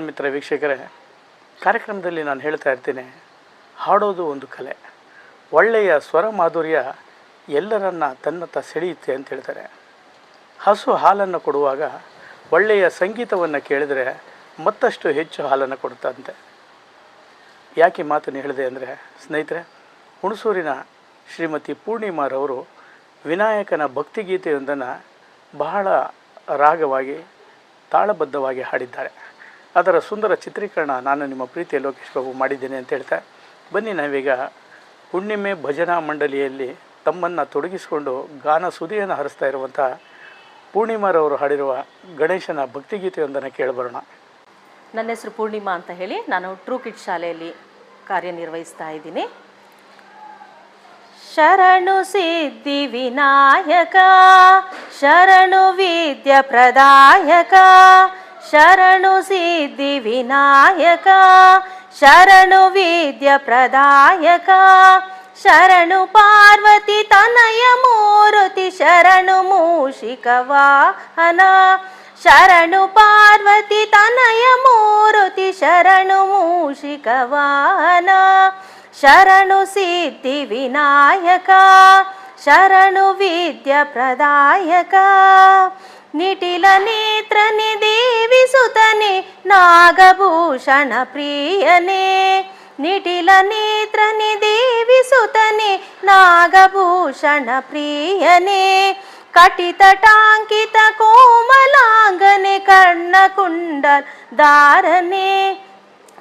ಮಿತ್ರ ವೀಕ್ಷಕರೇ, ಕಾರ್ಯಕ್ರಮದಲ್ಲಿ ನಾನು ಹೇಳ್ತಾ ಇರ್ತೀನಿ, ಹಾಡೋದು ಒಂದು ಕಲೆ. ಒಳ್ಳೆಯ ಸ್ವರ ಮಾಧುರ್ಯ ಎಲ್ಲರನ್ನ ತನ್ನತ್ತ ಸೆಳೆಯುತ್ತೆ ಅಂತ ಹೇಳ್ತಾರೆ. ಹಸು ಹಾಲನ್ನು ಕೊಡುವಾಗ ಒಳ್ಳೆಯ ಸಂಗೀತವನ್ನು ಕೇಳಿದರೆ ಮತ್ತಷ್ಟು ಹೆಚ್ಚು ಹಾಲನ್ನು ಕೊಡುತ್ತಂತೆ. ಯಾಕೆ ಮಾತನ್ನು ಹೇಳಿದೆ ಅಂದರೆ, ಸ್ನೇಹಿತರೆ, ಹುಣಸೂರಿನ ಶ್ರೀಮತಿ ಪೂರ್ಣಿಮಾರವರು ವಿನಾಯಕನ ಭಕ್ತಿಗೀತೆಯೊಂದನ್ನು ಬಹಳ ರಾಗವಾಗಿ ತಾಳಬದ್ಧವಾಗಿ ಹಾಡಿದ್ದಾರೆ. ಅದರ ಸುಂದರ ಚಿತ್ರೀಕರಣ ನಾನು ನಿಮ್ಮ ಪ್ರೀತಿಯ ಲೋಕೇಶ್ ಬಾಬು ಮಾಡಿದ್ದೇನೆ ಅಂತ ಹೇಳ್ತಾ, ಬನ್ನಿ ನಾವೀಗ ಹುಣ್ಣಿಮೆ ಭಜನಾ ಮಂಡಳಿಯಲ್ಲಿ ತಮ್ಮನ್ನು ತೊಡಗಿಸಿಕೊಂಡು ಗಾನ ಸುದಿಯನ್ನು ಹರಿಸ್ತಾ ಇರುವಂಥ ಪೂರ್ಣಿಮಾರವರು ಹಾಡಿರುವ ಗಣೇಶನ ಭಕ್ತಿಗೀತೆಯೊಂದನ್ನು ಕೇಳಿಬರೋಣ. ನನ್ನ ಹೆಸರು ಪೂರ್ಣಿಮಾ ಅಂತ ಹೇಳಿ ನಾನು ಟ್ರೂ ಕಿಡ್ಸ್ ಶಾಲೆಯಲ್ಲಿ ಕಾರ್ಯನಿರ್ವಹಿಸ್ತಾ ಇದ್ದೀನಿ. ಶರಣು ಸಿದ್ಧಿ ವಿನಾಯಕ, ಶರಣು ವಿದ್ಯ ಪ್ರದಾಯಕ, ಶರಣು ಸಿದ್ಧಿ ವಿನಾಯಕ, ಶರಣು ವಿದ್ಯ ಪ್ರದಾಯಕ, ಶರಣು ಪಾರ್ವತಿ ತನಯ ಮೂರುತಿ, ಶರಣು ಮೂಷಿಕ ವಾಹನ, ಶರಣು ಪಾರ್ವತಿ ತನಯ ಮೂರುತಿ, ಶರಣು ಮೂಷಿಕ ವಾಹನ, ಶರಣು ಸಿದ್ಧಿ ವಿನಾಯಕ, ಶರಣು ವಿದ್ಯ ಪ್ರದಾಯಕ, ನಿಟಿಲ ನೇತ್ರನೆ ದೇವಿಸುತನೆ ನಾಗಭೂಷಣ ಪ್ರಿಯನೇ, ನಿಟಿಲ ನೇತ್ರನೆ ದೇವಿಸುತನೆ ನಾಗಭೂಷಣ ಪ್ರಿಯನೇ, ಕಟಿತ ಟಾಂಕಿತ ಕೋಮಲಾಂಗನೆ ಕರ್ಣಕುಂಡಲ ಧಾರನೆ,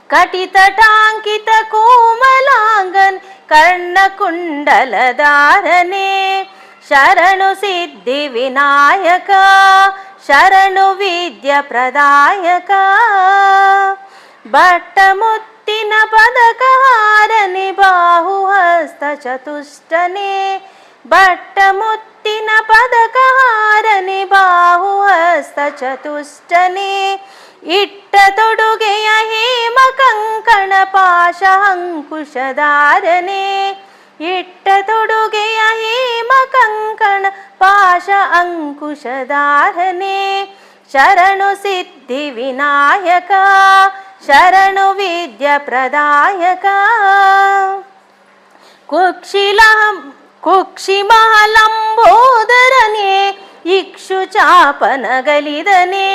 ಕಟಿತ ಟಾಂಕಿತ ಕೋಮಲಾಂಗನ್ ಕರ್ಣಕುಂಡಲ ಧಾರನೆ, ಶರಣು ಸಿದ್ಧಿ ವಿನಾಯಕ, ಶರಣು ವಿದ್ಯ ಪ್ರದಾಯಕ, ಬಟ್ಟ ಮುತ್ತಿನ ಪದಕ ಹಾರನೆ ಬಾಹುಹಸ್ತ ಚತುಷ್ಟನೆ, ಬಟ್ಟ ಮುತ್ತಿನ ಪದಕ ಹಾರನೆ ಬಾಹುಹಸ್ತ ಚತುಷ್ಟನೆ, ಇಟ್ಟ ತೊಡುಗೆಯ ಹೇಮ ಕಂಕಣ ಪಾಶ ಅಂಕುಶಧಾರನೆ, ಇಟ್ಟ ತೊಡುಗೆಯ ಹೇಮ ಕಂಕಣ ಪಾಶ ಅಂಕುಶಧಾರನೆ, ಶರಣು ಸಿದ್ಧಿ ವಿನಾಯಕ, ಶರಣು ವಿದ್ಯ ಪ್ರದಾಯಕ, ಕುಕ್ಷಿಮಹಲಂಬೋದರನೆ ಇಕ್ಷು ಚಾಪನಗಲಿದನೆ,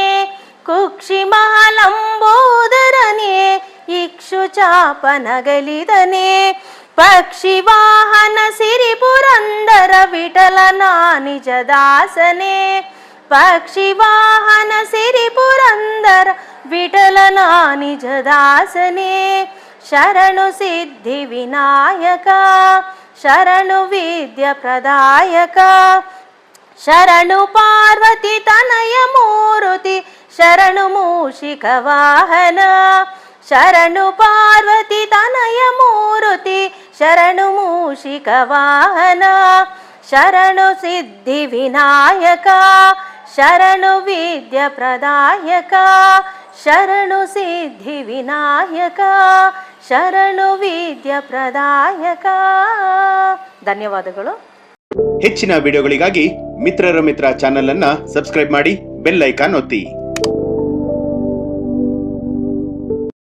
ಕುಕ್ಷಿಮಹಲಂಬೋದರನೆ ಇಕ್ಷು ಚಾಪನಗಲಿದನೆ, ಪಕ್ಷಿ ವಾಹನ ಸಿರಿ ಪುರಂದರ ವಿಠಲನ ನಿಜ ದಾಸನೆ, ಪಕ್ಷಿ ವಾಹನ ಸಿರಿ ಪುರಂದರ ವಿಠಲನ ನಿಜ ದಾಸನೆ, ಶರಣು ಸಿದ್ಧಿ ವಿನಾಯಕ, ಶರಣು ವಿದ್ಯ ಪ್ರದಾಯಕ, ಶರಣು ಪಾರ್ವತಿ ತನಯ ಮೂರುತಿ, ಶರಣು ಮೂಷಿಕ ವಾಹನ, ಶರಣು ಪಾರ್ವತಿ ತನಯ ಮೂರುತಿ, ಶರಣು ಮೂಷಿಕ ವಾಹನ, ಶರಣು ಸಿದ್ಧಿ ವಿನಾಯಕ, ಶರಣು ವಿದ್ಯ ಪ್ರದಾಯಕ, ಶರಣು ಸಿದ್ಧಿ ವಿನಾಯಕ, ಶರಣು ವಿದ್ಯ ಪ್ರದಾಯಕ. ಧನ್ಯವಾದಗಳು. ಹೆಚ್ಚಿನ ವಿಡಿಯೋಗಳಿಗಾಗಿ ಮಿತ್ರರ ಮಿತ್ರ ಚಾನೆಲ್ ಅನ್ನ ಸಬ್ಸ್ಕ್ರೈಬ್ ಮಾಡಿ, ಬೆಲ್ ಐಕಾನ್ ಒತ್ತಿ.